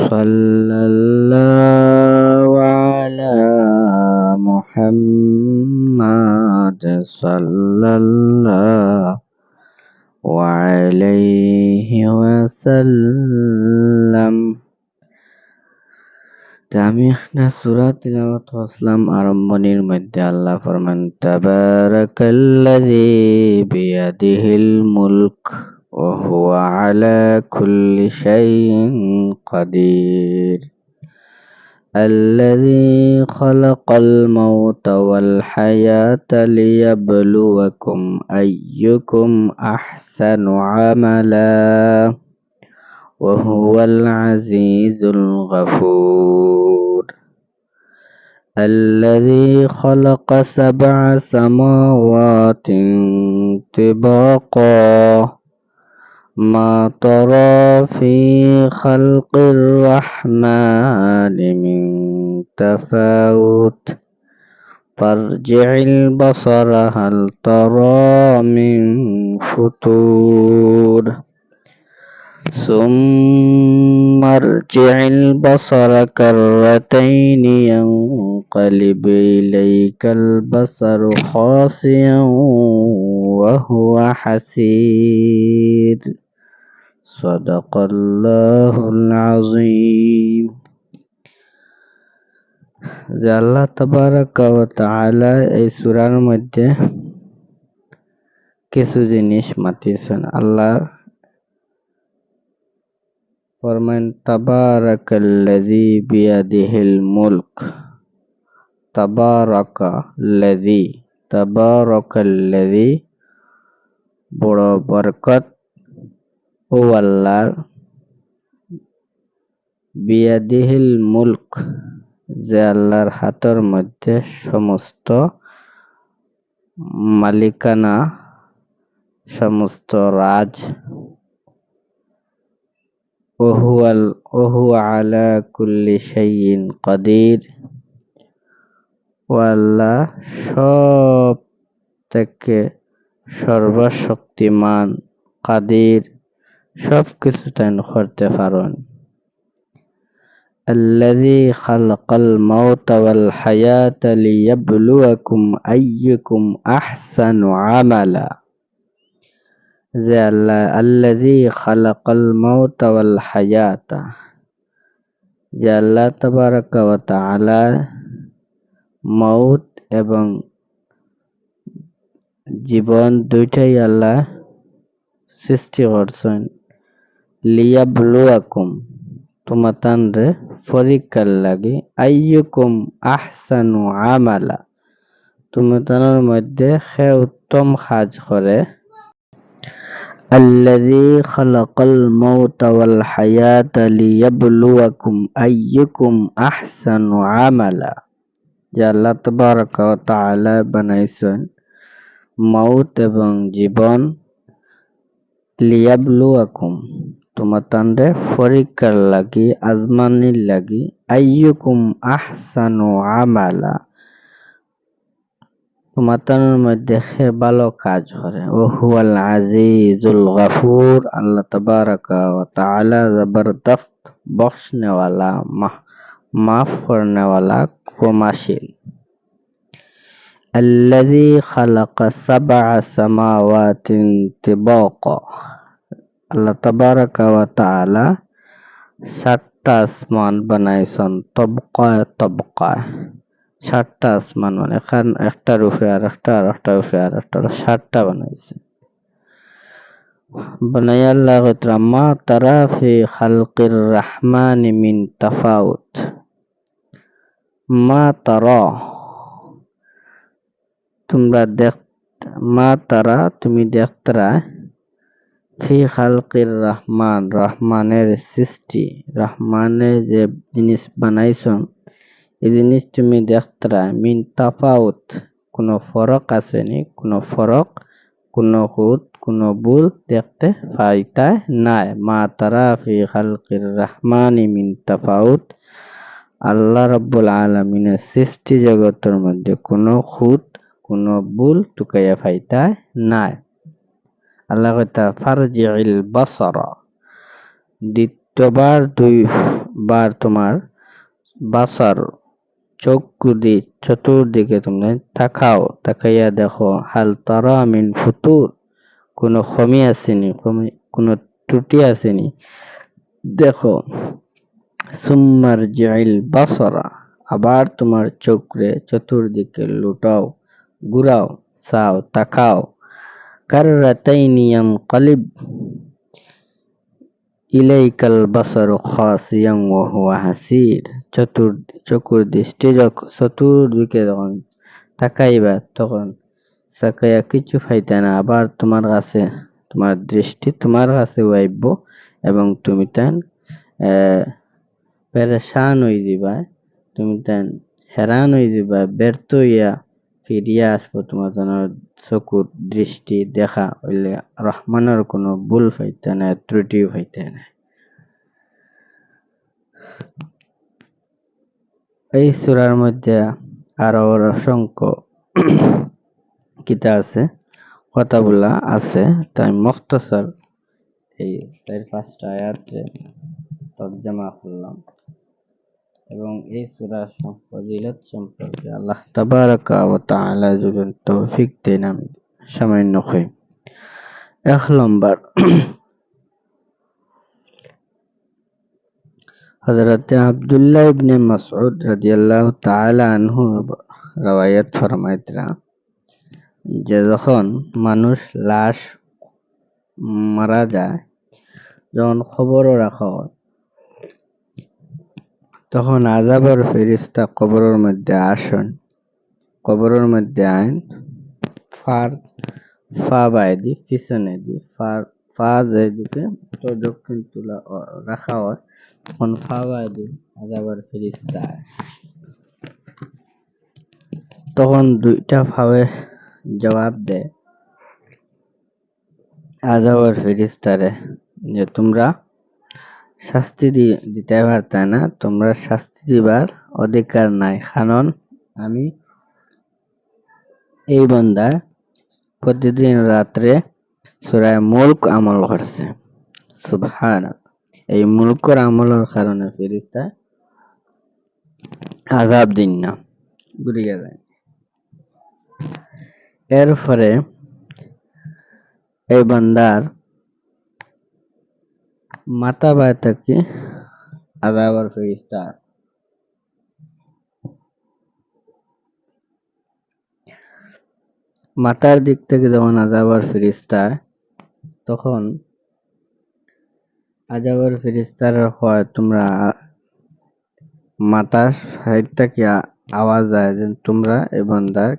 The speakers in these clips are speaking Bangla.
صلى الله على محمد صلى الله عليه وسلم. আমি এখানে সূরা তিলাওয়াত করলাম। আরম্ভণীর মধ্যে আল্লাহ ফরমান তাবারাকাল্লাযী বিয়াদিহিল মুলক ওয়া হুয়া আলা কুল্লি শাইইন কাদির আল্লাযী খালাকাল মাউতা ওয়াল হায়াতা লিয়াবলুয়াকুম আইয়ুকুম আহসানু আমালা ওয়া হুয়াল আজিজুল গফুর الذي خلق 7 سماوات طباقا ما ترى في خلق الرحمن من تفاوت فارجع البصر هل ترى من فتور ثم ارجع البصر كرتين ينقلب إليك البصر خاسئا وهو حسير صدق الله العظيم. যে আল্লাহ তাবারাকা ওয়া তাআলা এই সূরার মধ্যে কিছু জিনিস মাতিয়েছেন। আল্লাহ ফরমান তাবারাকাল্লাযী বিয়াদিহিল মুলক। তাবারাকাল্লাযী বড় বরকত ও আল্লাহর, বিয়াদিহিল মুলক যে আল্লাহর হাতের মধ্যে সমস্ত মালিকানা, সমস্ত রাজ। ওয়া হুয়া আলা কুল্লি শাইইন কাদির, ও আল্লাহ সব থেকে সর্বশক্তিমান, কাদির সব কিছু তাই করতে পারেন। আল্লাযী খালাকাল মাউতা ওয়াল হায়াতা লিয়াবলুয়াকুম আইয়ুকুম আহসানু আমালা। যে আল্লাহ আল্লাযী খালাকাল মাউতা ওয়াল হায়াতা, যে আল্লাহ তাবারাকা ওয়া তাআলা মউত এবং জীবন দুইটাই আল্লাহ সৃষ্টি করছেন। লিয়াবলুয়াকুম তোমাতানরে পরীক্ষার লাগি, আইয়ুকুম আহসানু আমালা তোমাতানের মধ্যে সে উত্তম কাজ করে। আল্লাযী খালাকাল মাউতা ওয়াল হায়াতা লিয়াবলুয়াকুম আইয়ুকুম আহসানু আমালা। যে আল্লাহ তাবারাকা ওয়া তাআলা বানাইছেন মউত এবং জীবন, লিয়াবলুয়াকুম তোমাতানরে পরীক্ষার লাগি, আজমানির লাগি, আইয়ুকুম আহসানু আমালা তোমাতানের মধ্যে সে ভালো কাজ করে। ওয়া হুয়াল আজিজুল গফুর, আল্লাহ তাবারাকা ওয়া তাআলা জবরদস্ত বখশনে ওয়ালা, মাফ করনে ওয়ালা, ক্ষমাশীল। আল্লাযী খালাকা 7 সামাওয়াতিন তিবাকা, আল্লাহ তাবারাকা ওয়া তাআলা 7টা আসমান বানাইছেন তবকায় তবকায়। 7টা আসমান মানে এখান একটার উপরে আরেকটা, আরেকটার উপরে আরেকটা, 7টা বানাইছে। বানাইয়া আল্লাহ কইতরা মা তারা ফি খালকির রহমানি মিন তাফাউত। মা তারা মা তারা তুমি দেখতরা, ফি খালকির রহমান রহমানের সৃষ্টি, রহমানের যে জিনিস বানাইছেন এই জিনিস তুমি দেখতরা, মিন তাফাউত কোনো ফরক আসেনি, কোনো ফরক, কোনো হুদ, কোনো ভুল দেখতে পাইতা নাই। মা তারা ফি খালকির রহমানি মিন তাফাউত, আল্লাহ রাব্বুল আলামিনের সৃষ্টি জগতের মধ্যে কোনো খুঁত, কোনো ভুল টুকাইয়া পাইতা নাই। আল্লাহ কইতা ফারজিল বাসারা, দ্বিতীয়বার 2 বার তোমার বাসার চক্ষু দিয়ে চতুর্দিকে তুমি তাকাইয়া দেখো হাল তারা মিন ফুতুর, কোনো খমি আসেনি, কোনো ত্রুটি আসেনি, দেখো। সুম্মার জাইল বাসরা, আবার তোমার চোখে চতুর্দিকে লুটাও, ঘুরাও, চাও, তাকাও। কাররাতাইনি ইয়ানকালিব ইলাইকাল বাসারু খাসিয়ান ওয়া হুয়া হাসির, চতুর্দিকে যখন তাকাইবা তখন তাকাইয়া কিছু পাইতে না, আবার তোমার কাছে তোমার দৃষ্টি তোমার কাছে আইব এবং তুমি তেন পেরেশান হয়ে যাবা, তুমি তেন হেরান হয়ে যাবা, ব্যর্থ হইয়া ফিরিয়া আসবো তোমার যেন চকুর দৃষ্টি দেখা হইলে রহমানের কোনো ভুল পাইতে না, ত্রুটিও পাইতে না। এই সূরার মধ্যে আরো অসংখ্য কিতা আছে, কথাগুলা আছে, তাই মুখতাসার এই 4-5টা আয়াতে তর্জমা করলাম এবং এই সূরার ফজিলত সম্পর্কে আল্লাহ তাবারাকা ওয়া তাআলা যদি তৌফিক দেন আমি সামান্য কই। 1 নম্বর, হযরত আব্দুল্লাহ ইবনে মাসউদ রাদিয়াল্লাহু তাআলা আনহু রওয়ায়াত ফরমাইতরা যে যখন মানুষ লাশ মারা যায়, যখন খবরও রাখা হয়, তখন আযাবের ফেরেশতা কবরের মধ্যে আসেন, কবরের মধ্যে আইন ফা বাইদি পিছনে দি ফা যেদিকে তো দক্ষিণ তুলা রাখা হয়, তখন ফা বাইদি আযাবের ফেরেশতা আয়। তখন 2টা ফাওয়ে জবাব দেয় আযাবের ফেরেশতারে যে তোমরা শাস্তি দিতে পারতে না, তোমরা শাস্তি দিবার অধিকার নাই, কারণ আমি এই বান্দা প্রতিদিন রাত্রে সূরা মুলক আমল করছে। সুবহানাল্লাহ। এই মুলকের আমলের কারণে ফেরেশতা আযাব দিন না, ঘুরিয়ে যায়। এরপরে এই বান্দার মাথা ব্যথা কি আযাবের ফেরেশতা মাথার দিক থেকে যখন আযাবের ফেরেশতা তখন আযাবের ফেরেশতারা হয় তোমরা মাথার সাইড থেকে আওয়াজ যায় যে তোমরা এই বান্দার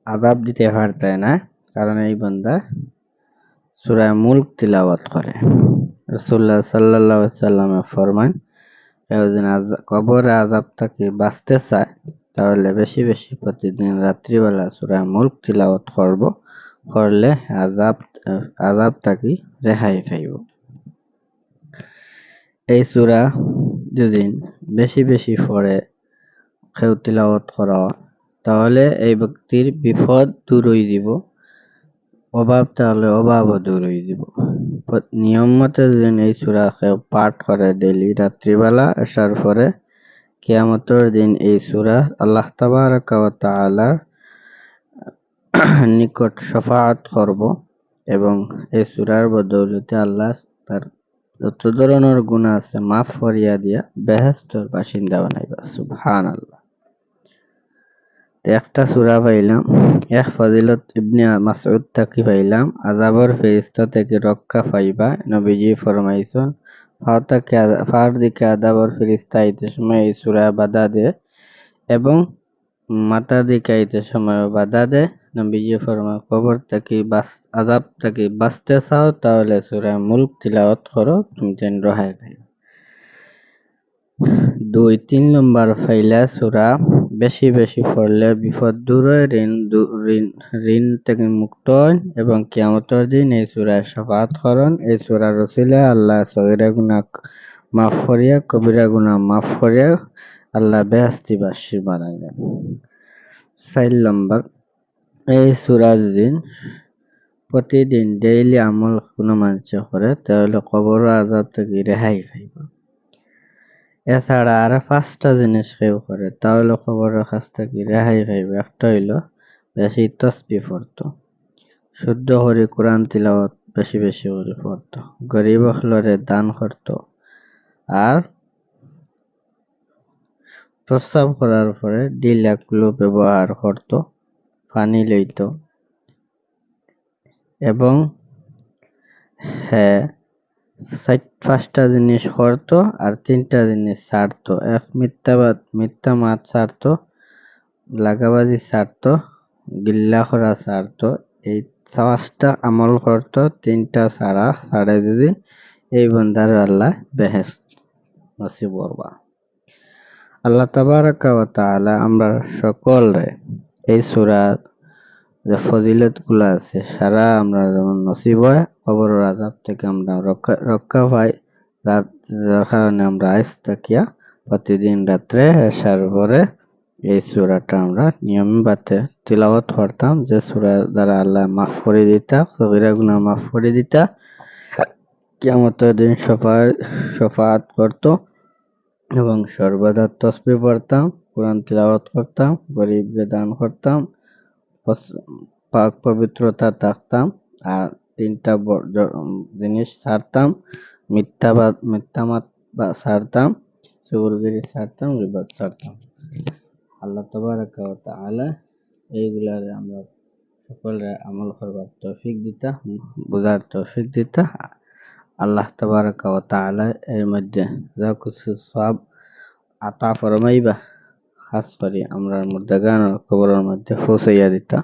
আযাব দিতে পারতে না, কারণ এই বান্দা সূরা মুলক তিলাওয়াত করে। রাসূলুল্লাহ সাল্লাল্লাহু আলাইহি ওয়াসাল্লাম ফরমান, কেউ যদি কবরের আযাব থেকে বাঁচতে চায় তাহলে বেশি বেশি প্রতিদিন রাত্রিবেলা সূরা মুলক তিলাওয়াত করলে আযাব থেকে রেহাই পাইব। এই সূরা যদি বেশি বেশি পড়ে কেউ তিলাওয়াত করা তাহলে এই ব্যক্তির বিপদ দূর হয়ে যাব, অভাব তাহলে অভাবও দূর হয়ে যাব। নিয়ম মতে যদি এই সূরা কেউ পাঠ করে ডেইলি রাত্রিবেলা আসার পরে, কিয়ামতের দিন এই সূরা আল্লাহ তাবারাকা ওয়া তাআলার নিকট শাফাআত করব এবং এই সূরার বদৌলতে আল্লাহ তার যত ধরনের গুনাহ আছে মাফ করিয়া দিয়া বেহেশতের বাসিন্দা বানাইবা। সুবহানাল্লাহ। একটা সূরা পাইলাম, এক ফজিলত ইবনে মাসউদ থেকে পাইলাম, আযাবের ফেরেশতা থেকে রক্ষা পাইবা। নবীজি ফরমাইছেন ফার দিকে আযাবের ফেরেশতা আইতে সময় এই সূরা বাধা দেয় এবং মাথার দিকে আইতে সময় বাধা দেয়। নবীজি ফরমায় কবর থেকে আযাব থেকে বাঁচতে চাও তাহলে সূরা মুলক তিলাওয়াত করো, তুমি যেন রেহাই পাইবে। 2-3 নম্বর ফাইলা সূরা বেশি বেশি পড়লে বিপদ দূর হয়, ঋণ থেকে মুক্ত হয় এবং কিয়ামতের দিন এই সূরায় শাফাআত করেন। এই সূরার ওসিলায় আল্লাহ সগীরা গুনাহ মাফ করিয়া কবিরা গুনাহ মাফ করিয়া আল্লাহ বেহেশতবাসী বানাইবেন। 4 নম্বর, এই সূরা যদি প্রতিদিন ডেইলি আমল কোনো মানুষ করে তাহলে কবর আযাব থেকে রেহাই পাইব। এছাড়া আর 5টা জিনিস কেউ করে তাহলে কবরের কাছ থেকে রেহাই পাইব। একটা হইল বেশি তসবিহ পড়তো, শুদ্ধ করে কোরআন তিলাওয়াত বেশি বেশি করে পড়তো, গরিব অখলরে দান করতো, আর প্রস্রাব করার পরে ডিলাগুলো ব্যবহার করতো, পানি লইতো এবং হ্যাঁ 5টা জিনিস করতো আর 3টা জিনিস ছাড়তো। এক মিথ্যা মাত ছাড়তো, লাগাবাজি ছাড়তো, গিল্লা করা ছাড়তো। এই 5টা আমল করতো, 3টা ছাড়ে যদি এই বান্দার আল্লাহ বেহেশত নসিব করবা। আল্লাহ তাবারাকা ওয়া তাআলা আমরা সকলরে এই সূরার যে ফজিলত গুলা আছে সারা আমরা যেমন নসিব হয়, কবরের আযাব থেকে আমরা রক্ষা পাই, যার কারণে আমরা আজ তাকিয়া প্রতিদিন রাত্রে এশার পরে এই সূরাটা আমরা নিয়মিত তিলাওয়াত করতাম, যে সূরা দ্বারা আল্লাহ মাফ করে দিতা, সগীরা গুনাহ মাফ করে দিতা, কিয়ামতের দিন শফাআত করত এবং সর্বদা তাসবিহ পড়তাম, কোরআন তিলাওয়াত করতাম, গরীবকে দান করতাম, পাক পবিত্রতা থাকতাম, আর 3টা জিনিস ছাড়তাম, মিথ্যামাত ছাড়তাম, চুগলখড়ি ছাড়তাম, গীবত ছাড়তাম। আল্লাহ তাবারাকা ওয়া তাআলা এইগুলারে আমরা সকলে আমল করবার তৌফিক দিতা, বুঝার তৌফিক দিতা। আল্লাহ তাবারাকা ওয়া তাআলা এর মধ্যে যা কিছু সওয়াব আতা ফরমাইবা, খাস করে আমরা মুর্দাগান কবরের মধ্যে পৌঁছাইয়া দিতা।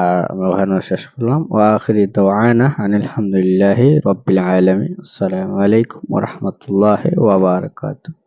আর আমরা ওখানে শেষ করলাম। ওয়া আখিরি দাওয়ানা আনিল হামদুলিল্লাহি রাব্বিল আলামিন। আসসালামু আলাইকুম ওয়া রাহমাতুল্লাহি ওয়া বারাকাতুহু।